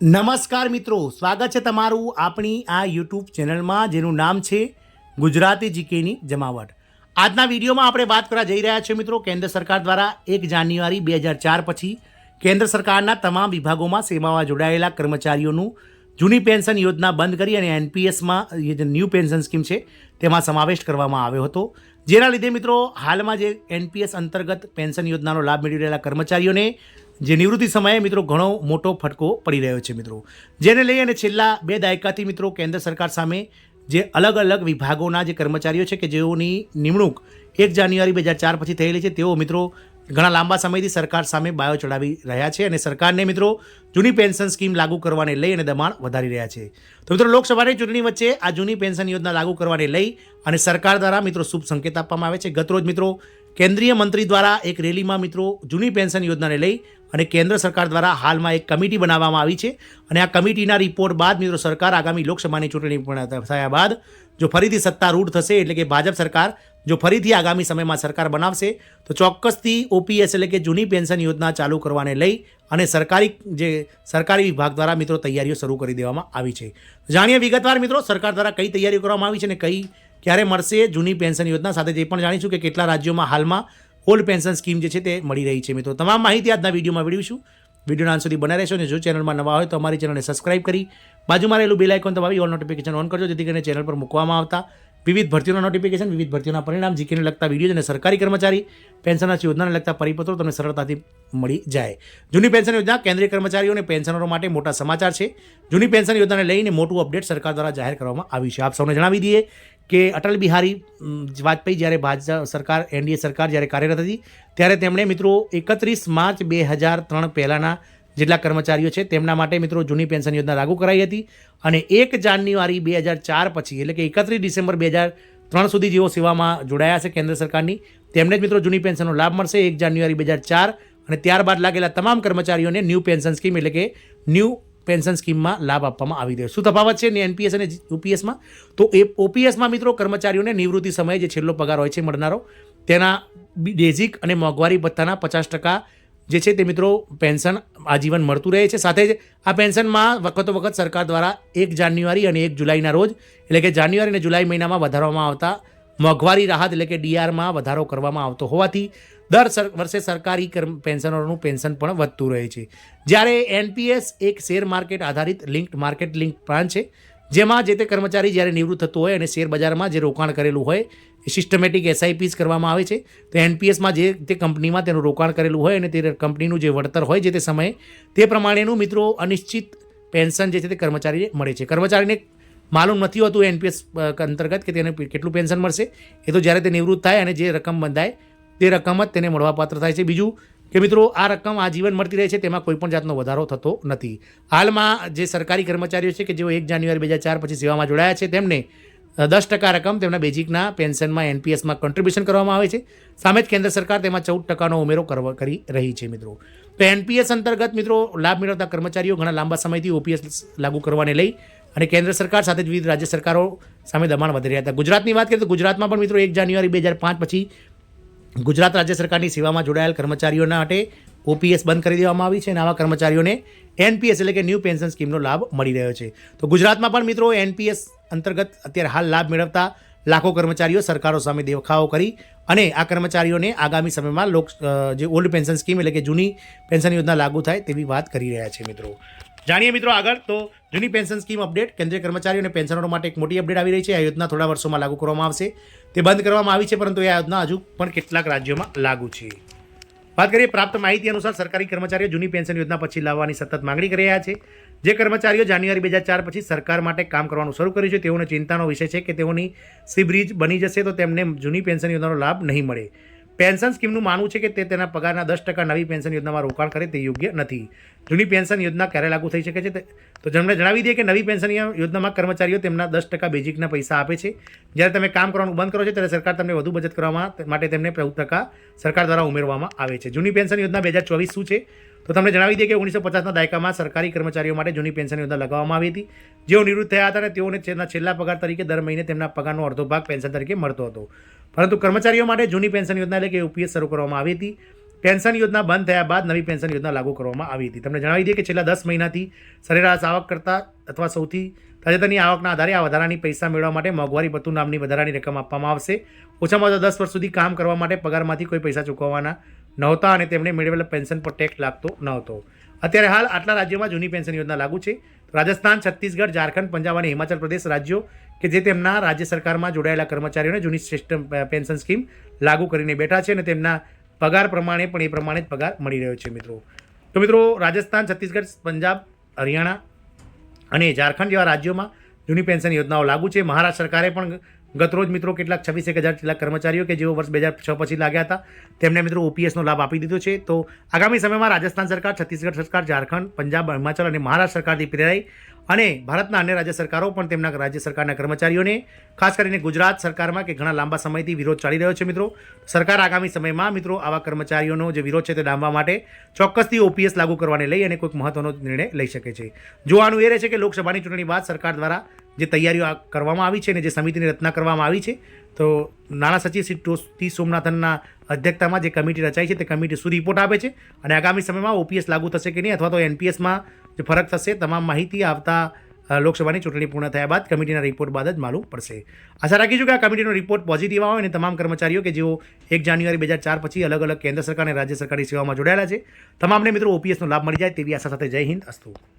નમસ્કાર મિત્રો, સ્વાગત છે તમારું આપણી આ યુટ્યુબ ચેનલમાં જેનું નામ છે ગુજરાતી જીકેની જમાવટ. આજના વિડીયોમાં આપણે વાત કરવા જઈ રહ્યા છીએ મિત્રો, કેન્દ્ર સરકાર દ્વારા 1 જાન્યુઆરી 2004 પછી કેન્દ્ર સરકારના તમામ વિભાગોમાં સેવામાં જોડાયેલા કર્મચારીઓનું જૂની પેન્શન યોજના બંધ કરી અને એનપીએસમાં જે ન્યૂ પેન્શન સ્કીમ છે તેમાં સમાવેશ કરવામાં આવ્યો હતો. જેના લીધે મિત્રો હાલમાં જે એનપીએસ અંતર્ગત પેન્શન યોજનાનો લાભ મેળવી રહેલા કર્મચારીઓને જે નિવૃત્તિ સમયે મિત્રો ઘણો મોટો ફટકો પડી રહ્યો છે મિત્રો, જેને લઈ અને છેલ્લા 2 દાયકાથી મિત્રો કેન્દ્ર સરકાર સામે જે અલગ અલગ વિભાગોના જે કર્મચારીઓ છે કે જેઓની નિમણૂક 1 જાન્યુઆરી 2004 પછી થયેલી છે, તેઓ મિત્રો ઘણા લાંબા સમયથી સરકાર સામે બાયો ચડાવી રહ્યા છે અને સરકારને મિત્રો જૂની પેન્શન સ્કીમ લાગુ કરવાને લઈ અને દબાણ વધારી રહ્યા છે. તો મિત્રો લોકસભાની ચૂંટણી વચ્ચે આ જૂની પેન્શન યોજના લાગુ કરવાને લઈ અને સરકાર દ્વારા મિત્રો શુભ સંકેત આપવામાં આવે છે. ગતરોજ મિત્રો કેન્દ્રીય મંત્રી દ્વારા એક રેલીમાં મિત્રો જૂની પેન્શન યોજનાને લઈ અને કેન્દ્ર સરકાર દ્વારા હાલમાં એક કમિટી બનાવવામાં આવી છે અને આ કમિટીના રિપોર્ટ બાદ મિત્રો સરકાર આગામી લોકસભાની ચૂંટણી પૂર્ણ થયા બાદ જો ફરીથી સત્તારૂઢ થશે, એટલે કે ભાજપ સરકાર જો ફરીથી આગામી સમયમાં સરકાર બનાવશે તો ચોક્કસથી ઓપીએસ એટલે કે જૂની પેન્શન યોજના ચાલુ કરવાને લઈ અને સરકારી વિભાગ દ્વારા મિત્રો તૈયારીઓ શરૂ કરી દેવામાં આવી છે. જાણીએ વિગતવાર મિત્રો સરકાર દ્વારા કઈ તૈયારીઓ કરવામાં આવી છે અને ક્યારે મળશે જૂની પેન્શન યોજના. સાથે જે પણ જાણીશું કે કેટલા રાજ્યોમાં હાલમાં ઓલ્ડ પેન્શન સ્કીમ જે છે તે મળી રહી છે મિત્રો. તમામ માહિતી આજના વિડીયોમાં મેળવીશું. વિડીયોના અંત સુધી બનાવી રહેશો અને જો ચેનલમાં નવા હોય તો અમારી ચેનલને સબસ્ક્રાઇબ કરી બાજુમાં રહેલું બેલ આઇકોન દબાવી ઓલ નોટિફિકેશન ઓન કરજો, જેથી કરીને ચેનલ પર મૂકવામાં આવતા વિવિધ ભરતીઓના નોટિફિકેશન, વિવિધ ભરતીઓના પરિણામ, જીકેને લગતા વિડીયો અને સરકારી કર્મચારી પેન્શન યોજનાને લગતા પરિપત્રો તમને સરળતાથી મળી જાય. જૂની પેન્શન યોજના કેન્દ્રીય કર્મચારીઓ અને પેન્શનરો માટે મોટા સમાચાર છે. જૂની પેન્શન યોજનાને લઈને મોટું અપડેટ સરકાર દ્વારા જાહેર કરવામાં આવ્યું છે. આપ સૌને જણાવી દઈએ કે અટલ બિહારી વાજપેયી જ્યારે ભાજપ સરકાર એનડીએ સરકાર જ્યારે કાર્યરત હતી ત્યારે તેમણે મિત્રો 31 માર્ચ 2003 પહેલાંના જેટલા કર્મચારીઓ છે તેમના માટે મિત્રો જૂની પેન્શન યોજના લાગુ કરાઈ હતી અને 1 જાન્યુઆરી 2004 પછી એટલે કે 31 ડિસેમ્બર 2003 સુધી જેઓ સેવામાં જોડાયા છે કેન્દ્ર સરકારની તેમને જ મિત્રો જૂની પેન્શનનો લાભ મળશે 1 જાન્યુઆરી 2004 અને ત્યારબાદ લાગેલા તમામ કર્મચારીઓને ન્યૂ પેન્શન સ્કીમ એટલે કે ન્યૂ પેન્શન સ્કીમમાં લાભ આપવામાં આવી રહ્યો. શું તફાવત છે એનપીએસ અને ઓપીએસમાં? તો એ ઓપીએસમાં મિત્રો કર્મચારીઓને નિવૃત્તિ સમયે જે છેલ્લો પગાર હોય છે મળનારો તેના બેઝિક અને મોંઘવારી ભથ્થાના 50% જે છે તે મિત્રો પેન્શન આજીવન મળતું રહે છે. સાથે જ આ પેન્શનમાં વખત સરકાર દ્વારા 1 જાન્યુઆરી અને 1 જુલાઈના રોજ એટલે કે જાન્યુઆરી અને જુલાઈ મહિનામાં વધારવામાં આવતા મોંઘવારી રાહત એટલે કે ડીઆરમાં વધારો કરવામાં આવતો હોવાથી દર વર્ષે સરકારી પેન્શનરોનું પેન્શન પણ વધતું રહે છે. જ્યારે એનપીએસ એક શેર માર્કેટ આધારિત માર્કેટ લિંક પ્લાન છે, જેમાં જે તે કર્મચારી જ્યારે નિવૃત્ત થતો હોય અને શેર બજારમાં જે રોકાણ કરેલું હોય એ સિસ્ટમેટિક એસઆઈપીસ કરવામાં આવે છે. તો એનપીએસમાં જે તે કંપનીમાં તેનું રોકાણ કરેલું હોય અને તે કંપનીનું જે વળતર હોય જે તે સમયે તે પ્રમાણેનું મિત્રો અનિશ્ચિત પેન્શન જે છે તે કર્મચારીને મળે છે. કર્મચારીને માલુમ નથી હોતું એનપીએસ અંતર્ગત કે તેને કેટલું પેન્શન મળશે. એ તો જ્યારે તે નિવૃત્ત થાય અને જે રકમ બંધાય તે રકમ જ તેને મળવાપાત્ર થાય છે. બીજું કે મિત્રો આ રકમ આજીવન મળતી રહે છે, તેમાં કોઈપણ જાતનો વધારો થતો નથી. હાલમાં જે સરકારી કર્મચારીઓ છે કે જેઓ 1 જાન્યુઆરી 2004 પછી સેવામાં જોડાયા છે તેમને 10% રકમ તેમના બેઝિકના પેન્શનમાં એનપીએસમાં કોન્ટ્રીબ્યુશન કરવામાં આવે છે. સામે જ કેન્દ્ર સરકાર તેમાં 14%નો ઉમેરો કરી રહી છે મિત્રો. તો એનપીએસ અંતર્ગત મિત્રો લાભ મેળવતા કર્મચારીઓ ઘણા લાંબા સમયથી ઓપીએસ લાગુ કરવાને લઈ અને કેન્દ્ર સરકાર સાથે જ વિવિધ રાજ્ય સરકારો સામે દબાણ વધી રહ્યા હતા. ગુજરાતની વાત કરીએ તો ગુજરાતમાં પણ મિત્રો 1 જાન્યુઆરી 2005 પછી ગુજરાત રાજ્ય સરકારની સેવામાં જોડાયેલ કર્મચારીઓના માટે ઓપીએસ બંધ કરી દેવામાં આવી છે અને આવા કર્મચારીઓને એનપીએસ એટલે કે ન્યૂ પેન્શન સ્કીમનો લાભ મળી રહ્યો છે. તો ગુજરાતમાં પણ મિત્રો એનપીએસ અંતર્ગત અત્યારે હાલ લાભ મેળવતા લાખો કર્મચારીઓ સરકારો સામે દેખાવો કરી અને આ કર્મચારીઓને આગામી સમયમાં જે ઓલ્ડ પેન્શન સ્કીમ એટલે કે જૂની પેન્શન યોજના લાગુ થાય તેવી વાત કરી રહ્યા છે મિત્રો. જાણીએ મિત્રો આગળ તો જૂની પેન્શન સ્કીમ અપડેટ. કેન્દ્રીય કર્મચારીઓ અને પેન્શનરો માટે એક મોટી અપડેટ આવી રહી છે. આ યોજના થોડા વર્ષોમાં લાગુ કરવામાં આવશે. તે બંધ કરવામાં આવી છે, પરંતુ આ યોજના હજુ પણ કેટલાક રાજ્યોમાં લાગુ છે. વાત કરીએ પ્રાપ્ત માહિતી અનુસાર સરકારી કર્મચારીઓ જૂની પેન્શન યોજના પછી લાવવાની સતત માંગણી કરી રહ્યા છે. જે કર્મચારીઓ જાન્યુઆરી 2004 પછી સરકાર માટે કામ કરવાનું શરૂ કર્યું છે તેઓને ચિંતાનો વિષય છે કે તેઓની સીબ્રીજ બની જશે તો તેમને જૂની પેન્શન યોજનાનો લાભ નહીં મળે. પેન્શન સ્કીમનું માનવું છે કે તે તેના પગારના 10% નવી પેન્શન યોજનામાં રોકાણ કરે તે યોગ્ય નથી. જૂની પેન્શન યોજના ક્યારે લાગુ થઈ શકે છે તો તમને જણાવી દઈએ કે નવી પેન્શન યોજનામાં કર્મચારીઓ તેમના 10% બેઝિકના પૈસા આપે છે. જ્યારે તમે કામ કરવાનું બંધ કરો છો ત્યારે સરકાર તમને વધુ બચત કરવા માટે તેમને 14% સરકાર દ્વારા ઉમેરવામાં આવે છે. જૂની પેન્શન યોજના 2024 શું છે તો તમને જણાવી દઈએ કે 1950ના દાયકામાં સરકારી કર્મચારીઓ માટે જૂની પેન્શન યોજના લગાવવામાં આવી હતી. જેઓ નિવૃત્ત થયા હતા અને તેઓને તેના છેલ્લા પગાર તરીકે દર મહિને તેમના પગારનો અડધો ભાગ પેન્શન તરીકે મળતો હતો. પરંતુ કર્મચારીઓ માટે જૂની પેન્શન યોજના એટલે કે ઓપીએસ શરૂ કરવામાં આવી હતી. પેન્શન યોજના બંધ થયા બાદ નવી પેન્શન યોજના લાગુ કરવામાં આવી હતી. તમને જણાવી દઈએ કે છેલ્લા 10 મહિનાથી સરેરાશ આવક કરતાં અથવા સૌથી તાજેતરની આવકના આધારે આ વધારાની પૈસા મેળવવા માટે મોંઘવારી ભથ્થું નામની વધારાની રકમ આપવામાં આવશે. ઓછામાં ઓછા 10 વર્ષ સુધી કામ કરવા માટે પગારમાંથી કોઈ પૈસા ચૂકવવાના નહોતા અને તેમણે મેળવેલા પેન્શન પર ટેક્સ લાગતો નહોતો. અત્યારે હાલ આટલા રાજ્યોમાં જૂની પેન્શન યોજના લાગુ છે. રાજસ્થાન, છત્તીસગઢ, ઝારખંડ, પંજાબ અને હિમાચલ પ્રદેશ રાજ્યો કે જે તેમના રાજ્ય સરકારમાં જોડાયેલા કર્મચારીઓને જૂની સિસ્ટમ પેન્શન સ્કીમ લાગુ કરીને બેઠા છે અને તેમના પગાર પ્રમાણે પણ એ પ્રમાણે જ પગાર મળી રહ્યો છે મિત્રો. તો મિત્રો રાજસ્થાન, છત્તીસગઢ, પંજાબ, હરિયાણા અને ઝારખંડ જેવા રાજ્યોમાં જૂની પેન્શન યોજનાઓ લાગુ છે. મહારાષ્ટ્ર સરકારે પણ ગતરોજ મિત્રો કેટલાક 26,000 જેટલા કર્મચારીઓ કે જેઓ વર્ષ 2006 પછી લાગ્યા હતા તેમને મિત્રો ઓપીએસનો લાભ આપી દીધો છે. તો આગામી સમયમાં રાજસ્થાન સરકાર, છત્તીસગઢ સરકાર, ઝારખંડ, પંજાબ, હિમાચલ અને મહારાષ્ટ્ર સરકારથી પ્રેરાઈ અને ભારતના અન્ય રાજ્ય સરકારો પણ તેમના રાજ્ય સરકારના કર્મચારીઓને ખાસ કરીને ગુજરાત સરકારમાં કે ઘણા લાંબા સમયથી વિરોધ ચાલી રહ્યો છે મિત્રો. સરકાર આગામી સમયમાં મિત્રો આવા કર્મચારીઓનો જે વિરોધ છે તે ડામવા માટે ચોક્કસથી ઓપીએસ લાગુ કરવાને લઈ અને કોઈક મહત્વનો નિર્ણય લઈ શકે છે. જોવાનું એ રહે છે કે લોકસભાની ચૂંટણી બાદ સરકાર દ્વારા જે તૈયારીઓ કરવામાં આવી છે અને જે સમિતિની રચના કરવામાં આવી છે તો નાણા સચિવ શ્રી ટી સોમનાથનના અધ્યક્ષતામાં જે કમિટી રચાઈ છે તે કમિટી શું રિપોર્ટ આપે છે અને આગામી સમયમાં ઓપીએસ લાગુ થશે કે નહીં અથવા તો એનપીએસમાં જે ફરક થશે તમામ માહિતી આવતા લોકસભાની ચૂંટણી પૂર્ણ થયા બાદ કમિટીના રિપોર્ટ બાદ જ માલુમ પડશે. આશા રાખીશું કે આ કમિટીનો રિપોર્ટ પોઝિટિવ આવે અને તમામ કર્મચારીઓ કે જેઓ 1 જાન્યુઆરી 2004 પછી અલગ અલગ કેન્દ્ર સરકાર અને રાજ્ય સરકારી સેવામાં જોડાયેલા છે તમામને મિત્રો ઓપીએસનો લાભ મળી જાય તેવી આશા સાથે જય હિન્દ અસ્તુ.